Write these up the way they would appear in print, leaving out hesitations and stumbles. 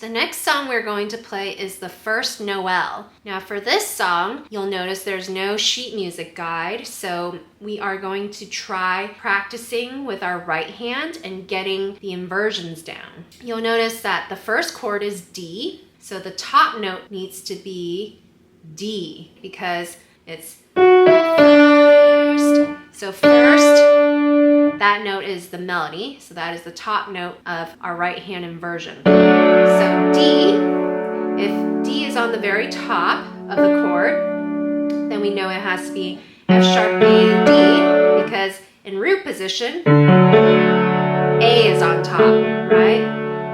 The next song we're going to play is the First Noel. Now for this song, you'll notice there's no sheet music guide, so we are going to try practicing with our right hand and getting the inversions down. You'll notice that the first chord is D, so the top note needs to be D because it's first. So first, that note is the melody, so that is the top note of our right hand inversion. So D, if D is on the very top of the chord, then we know it has to be F sharp A, D, because in root position, A is on top, right?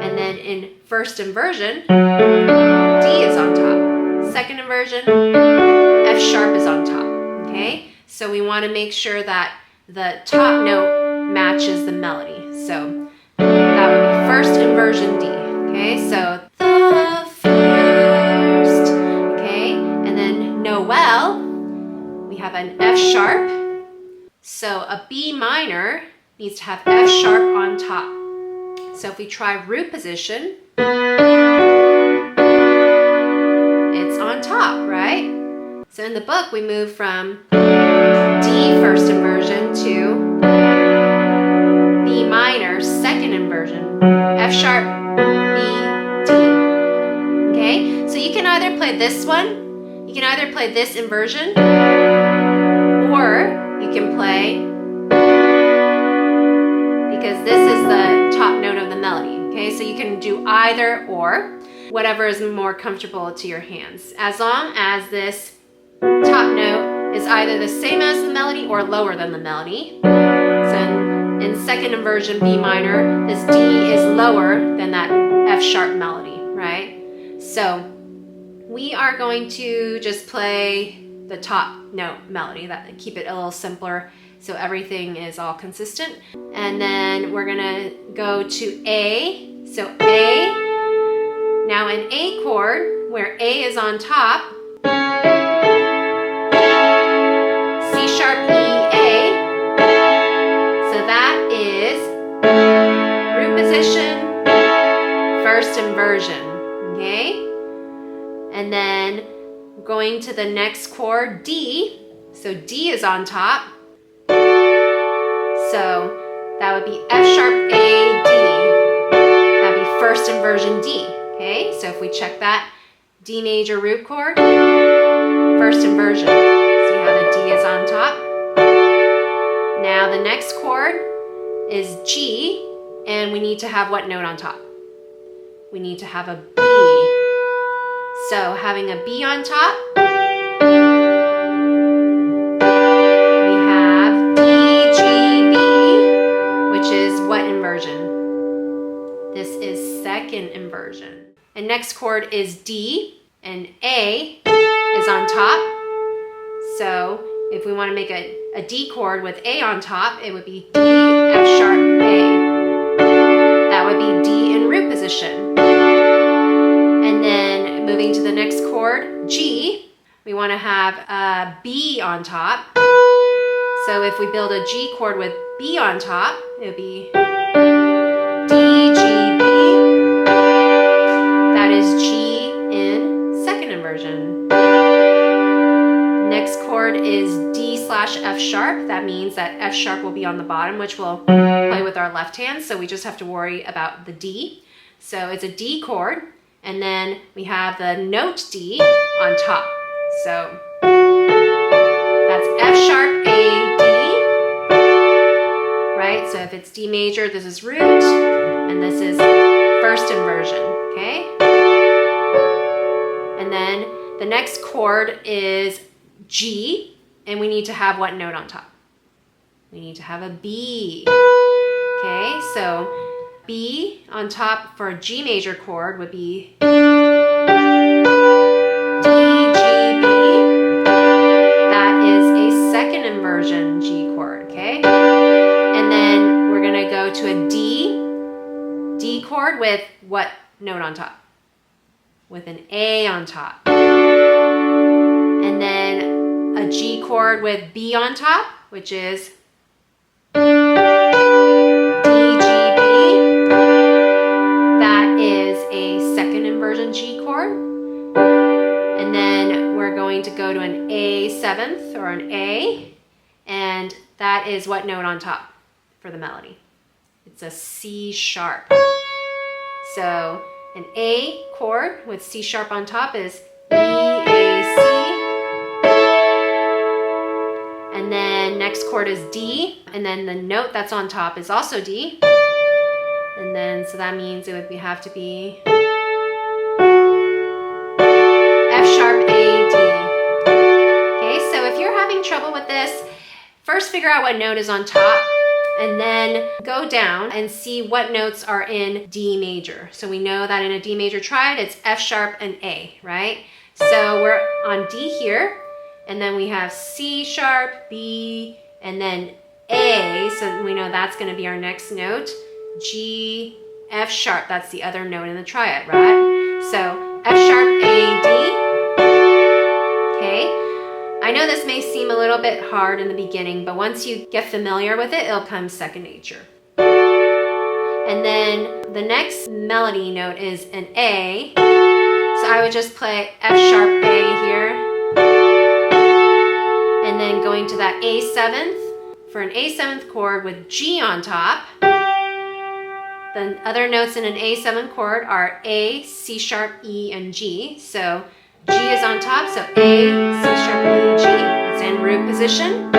And then in first inversion, D is on top. Second inversion, F sharp is on top, okay? So we want to make sure that the top note matches the melody. So that would be first inversion D, okay? So the first, okay? And then Noel, we have an F sharp. So a B minor needs to have F sharp on top. So if we try root position, it's on top, right? So in the book, we move from D first inversion to B minor second inversion, F sharp, B, D. Okay, so you can either play this one, you can either play this inversion, or you can play, because this is the top note of the melody. Okay, so you can do either or, whatever is more comfortable to your hands, as long as this top note is either the same as the melody or lower than the melody. So in second inversion B minor, this D is lower than that F sharp melody, right? So we are going to just play the top note melody, that keep it a little simpler so everything is all consistent. And then we're gonna go to A. So A, now an A chord where A is on top, C sharp, E, A. So that is root position, first inversion, okay? And then going to the next chord, D. So D is on top. So that would be F sharp, A, D. That would be first inversion D, okay? So if we check that, D major root chord, first inversion. See how the D is on top? Now the next chord is G, and we need to have what note on top? We need to have a B. So having a B on top, we have D, G, B, which is what inversion? This is second inversion. And next chord is D, and A is on top. So if we want to make a D chord with A on top, it would be D, F sharp, A. That would be D in root position. And then moving to the next chord, G, we want to have a B on top. So if we build a G chord with B on top, it would be D, G, B. That is G in second inversion. Next chord is D slash F sharp. That means that F sharp will be on the bottom, which we'll play with our left hand. So we just have to worry about the D. So it's a D chord. And then we have the note D on top. So that's F sharp, A, D. Right? So if it's D major, this is root. And this is first inversion. Okay? And then the next chord is G, and we need to have what note on top? We need to have a B. Okay, so B on top for a G major chord would be D, G, B. That is a second inversion G chord, okay? And then we're gonna go to a D chord with what note on top? With an A on top. And then a G chord with B on top, which is D, G, B. That is a second inversion G chord. And then we're going to go to an A seventh or an A, and that is what note on top for the melody? It's a C sharp. So an A chord with C sharp on top is E, A, C. And then next chord is D, and then the note that's on top is also D. And then, so that means it would have to be F sharp, A, D. Okay, so if you're having trouble with this, first figure out what note is on top, and then go down and see what notes are in D major. So we know that in a D major triad, it's F sharp and A, right? So we're on D here, and then we have C sharp, B, and then A, so we know that's gonna be our next note. G, F sharp, that's the other note in the triad, right? So F sharp, A, D. Okay, I know this may seem a little bit hard in the beginning, but once you get familiar with it, it'll come second nature. And then the next melody note is an A. So I would just play F sharp, A here. And then going to that A seventh for an A seventh chord with G on top. The other notes in an A7 chord are A, C sharp, E, and G. So G is on top, so A, C sharp, E, G. It's in root position.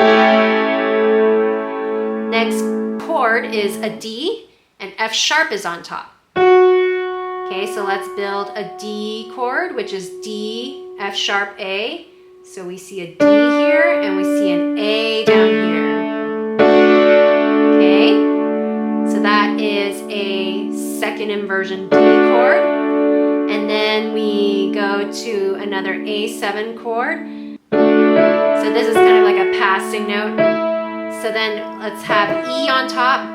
Next chord is a D, and F sharp is on top. Okay, so let's build a D chord, which is D, F sharp, A. So we see a D here, and we see an A down here. Okay, so that is a second inversion D chord. And then we go to another A7 chord. So this is kind of like a passing note. So then let's have E on top.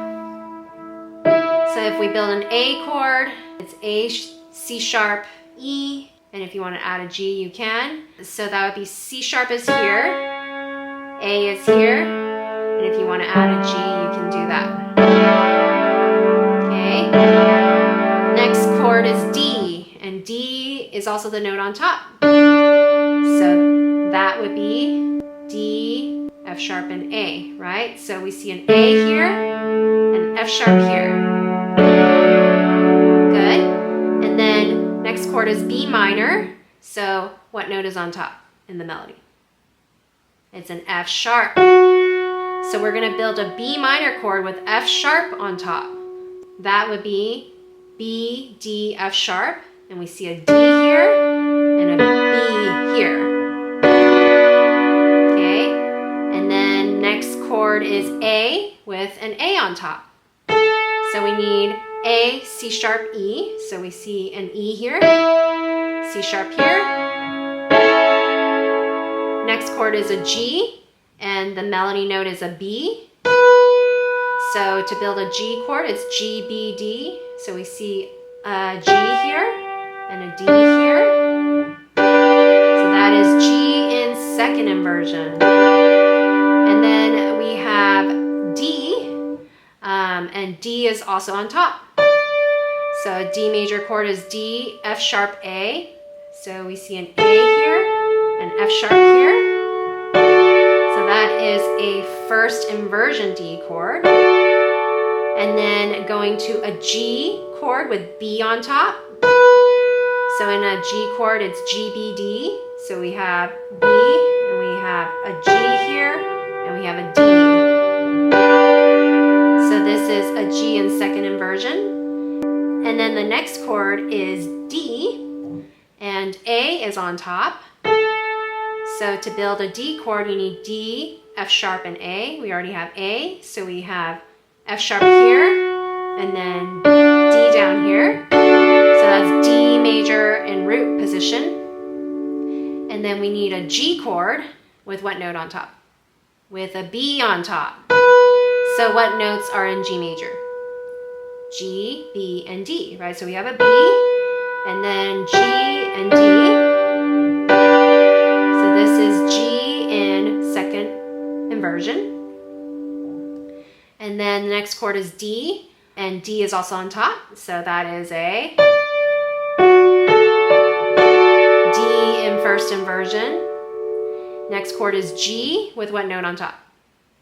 So if we build an A chord, it's A, C sharp, E. And if you want to add a G, you can. So that would be C sharp is here, A is here. And if you want to add a G, you can do that. Okay. Next chord is D, and D is also the note on top. So that would be D, F sharp, and A, right? So we see an A here, and F sharp here. Good. And then next chord is B minor. So what note is on top in the melody? It's an F sharp. So we're going to build a B minor chord with F sharp on top. That would be B, D, F sharp. And we see a D here and a B here. Okay. And then next chord is A with an A on top. So we need A, C sharp, E. So we see an E here, C sharp here. Next chord is a G, and the melody note is a B. So to build a G chord, it's G, B, D. So we see a G here and a D here. So that is G in second inversion. And then we have D, and D is also on top. So a D major chord is D, F sharp, A. So we see an A here, an F sharp here. So that is a first inversion D chord. And then going to a G chord with B on top. So in a G chord, it's G, B, D. So we have B, and we have a G here, and we have a D. So this is a G in second inversion. And then the next chord is D, and A is on top. So to build a D chord, you need D, F sharp, and A. We already have A, so we have F sharp here, and then D down here. So that's D major in root position. And then we need a G chord with what note on top? With a B on top. So what notes are in G major? G, B, and D, right? So we have a B, and then G and D. So this is G in second inversion. And then the next chord is D, and D is also on top. So that is a first inversion. Next chord is G with what note on top?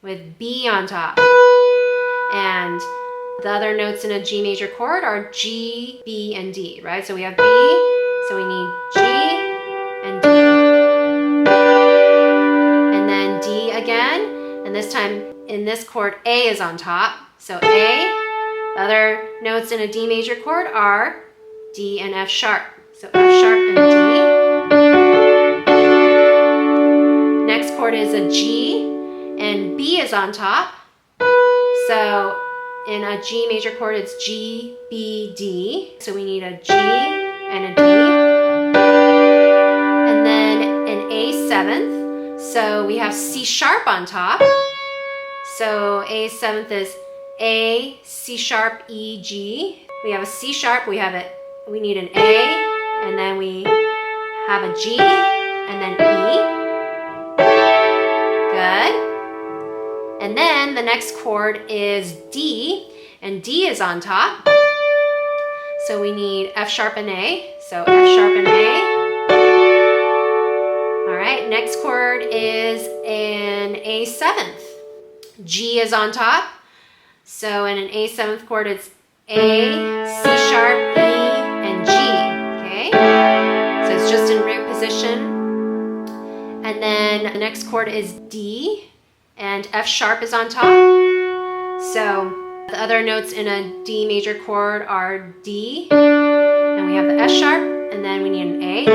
With B on top. And the other notes in a G major chord are G, B, and D, right? So we have B, so we need G and D. And then D again, and this time in this chord, A is on top. So A, the other notes in a D major chord are D and F sharp. So F sharp and D. Next chord is a G, and B is on top. So in a G major chord, it's G, B, D. So we need a G and a D. And then an A seventh. So we have C sharp on top. So A seventh is A, C sharp, E, G. We have a C sharp, we need an A, and then we have a G, and then E. Good. And then the next chord is D, and D is on top. So we need F sharp and A. So F sharp and A. All right, next chord is an A seventh. G is on top. So in an A seventh chord, it's A, C sharp, E, and G. Okay? So it's just in root position. And then the next chord is D, and F sharp is on top. So the other notes in a D major chord are D, and we have the F sharp, and then we need an A.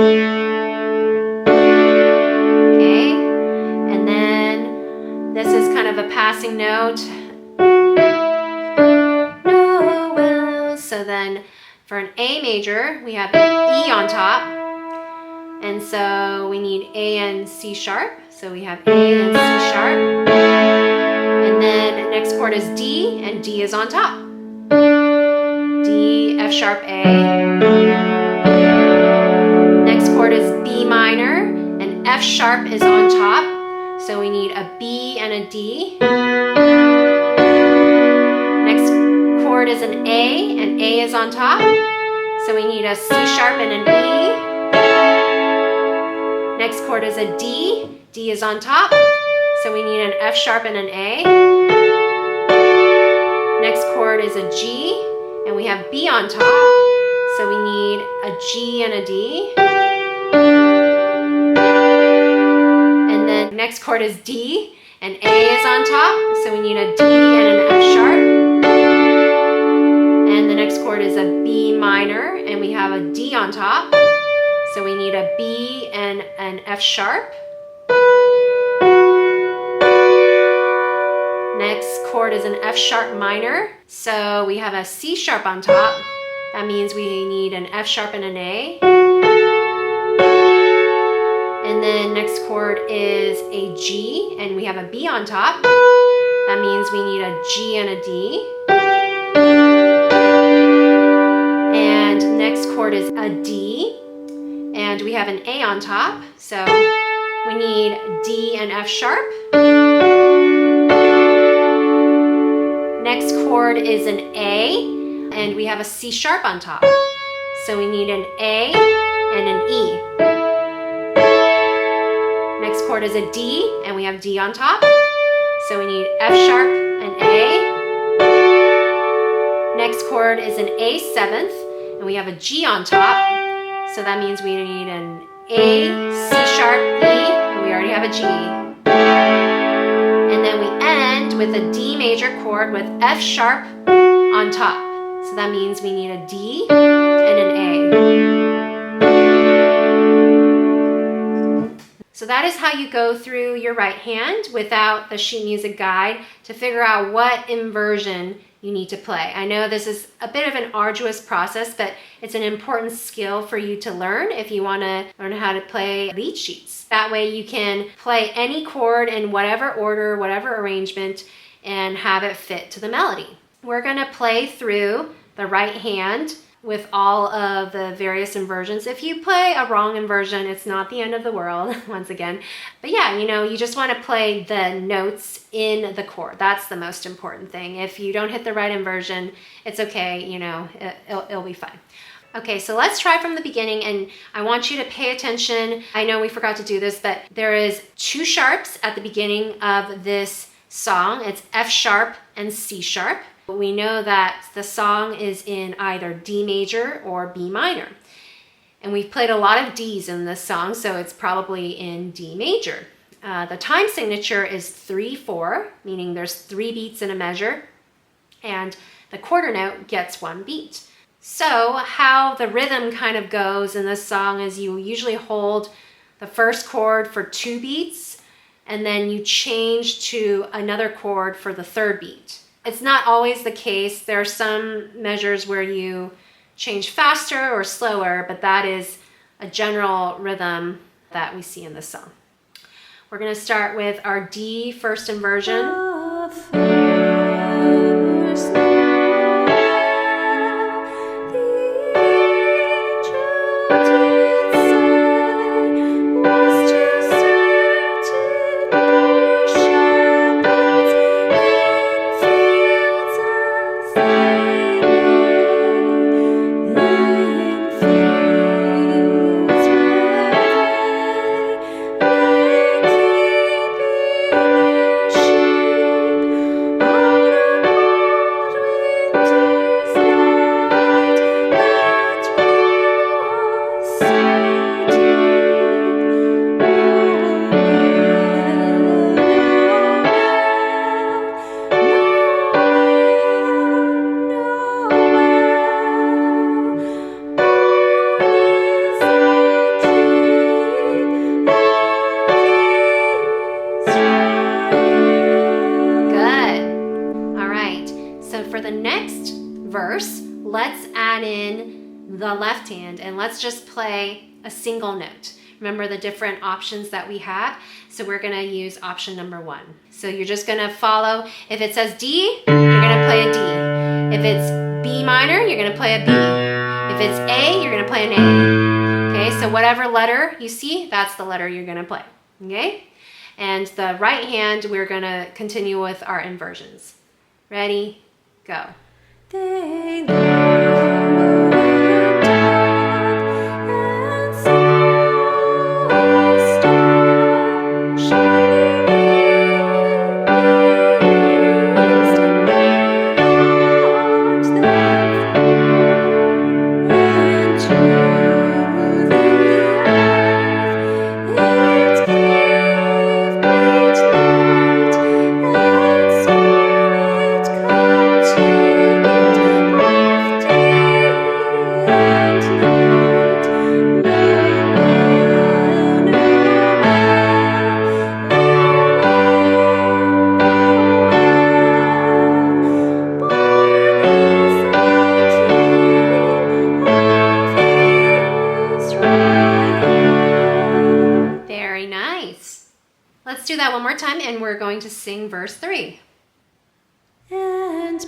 Okay, and then this is kind of a passing note. Noel. So then for an A major, we have an E on top, and so we need A and C sharp. So we have A and C sharp. And then next chord is D, and D is on top. D, F sharp, A. Next chord is B minor, and F sharp is on top. So we need a B and a D. Next chord is an A, and A is on top. So we need a C sharp and an E. Next chord is a D. D is on top, so we need an F sharp and an A. Next chord is a G, and we have B on top, so we need a G and a D. And then next chord is D, and A is on top, so we need a D and an F sharp. And the next chord is a B minor, and we have a D on top, so we need a B and an F sharp. Next chord is an F sharp minor, so we have a C sharp on top. That means we need an F sharp and an A. And then next chord is a G, and we have a B on top. That means we need a G and a D. And next chord is a D, and we have an A on top, so we need D and F sharp. Next chord is an A, and we have a C sharp on top. So we need an A and an E. Next chord is a D, and we have D on top. So we need F sharp and A. Next chord is an A seventh, and we have a G on top. So that means we need an A, C sharp, E, and we already have a G. And then we end with a D major chord with F sharp on top. So that means we need a D and an A. So that is how you go through your right hand without the sheet music guide to figure out what inversion you need to play. I know this is a bit of an arduous process, but it's an important skill for you to learn if you want to learn how to play lead sheets. That way you can play any chord in whatever order, whatever arrangement, and have it fit to the melody. We're going to play through the right hand with all of the various inversions. If you play a wrong inversion, it's not the end of the world, once again. But yeah, you just want to play the notes in the chord. That's the most important thing. If you don't hit the right inversion, it's okay, it'll be fine. Okay, so let's try from the beginning, and I want you to pay attention. I know we forgot to do this, but there is 2 sharps at the beginning of this song. It's F sharp and C sharp. We know that the song is in either D major or B minor. And we've played a lot of Ds in this song, so it's probably in D major. The time signature is 3/4, meaning there's 3 beats in a measure, and the quarter note gets 1 beat. So how the rhythm kind of goes in this song is you usually hold the first chord for 2 beats, and then you change to another chord for the 3rd beat. It's not always the case. There are some measures where you change faster or slower, but that is a general rhythm that we see in this song. We're going to start with our D first inversion. Let's add in the left hand and let's just play a single note. Remember the different options that we have? So we're gonna use option number 1. So you're just gonna follow, if it says D, you're gonna play a D. If it's B minor, you're gonna play a B. If it's A, you're gonna play an A. Okay, so whatever letter you see, that's the letter you're gonna play, okay? And the right hand, we're gonna continue with our inversions. Ready, go. They Let's do that one more time, and we're going to sing verse 3. And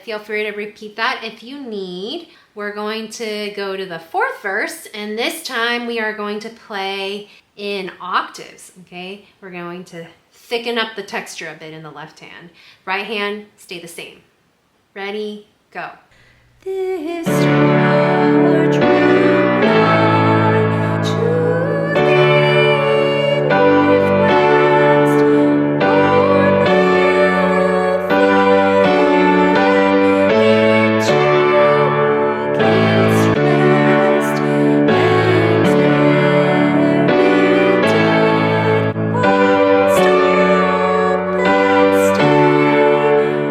feel free to repeat that if you need. We're going to go to the 4th verse, and this time we are going to play in octaves, okay? We're going to thicken up the texture a bit in the left hand. Right hand, stay the same. Ready, go. This star drew nigh to the northwest, o'er Bethlehem it took its rest, and there it did, won't stop and stay.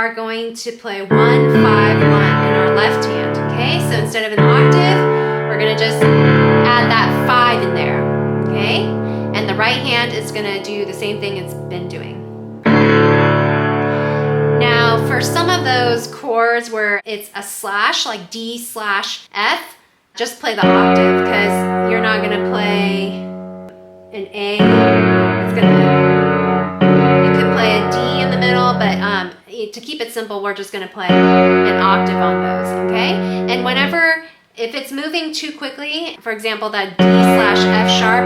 are going to play 1, 5, 1 in our left hand, okay? So instead of an octave, we're gonna just add that 5 in there, okay? And the right hand is gonna do the same thing it's been doing. Now, for some of those chords where it's a slash, like D slash F, just play the octave, because you're not gonna play an A. It's gonna, you could play a D in the middle, but to keep it simple, we're just gonna play an octave on those, okay? And whenever, if it's moving too quickly, for example, that D slash F sharp,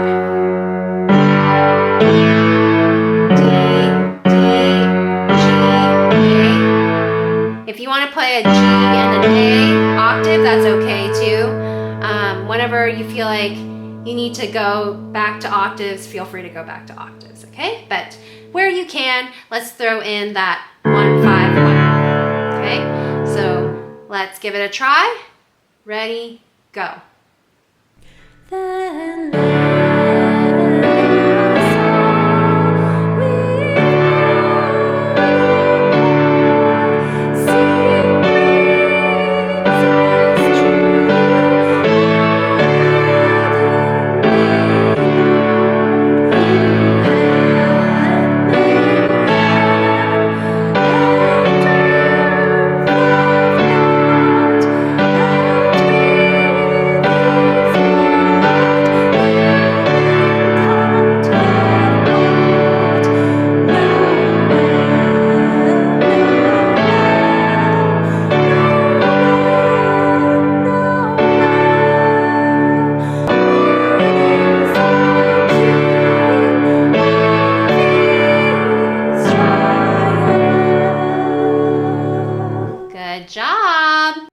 if you want to play a G and an A octave, that's okay too. Whenever you feel like you need to go back to octaves, feel free to go back to octaves, okay? But where you can, let's throw in that 1, 5, 1, okay? So let's give it a try. Ready, go.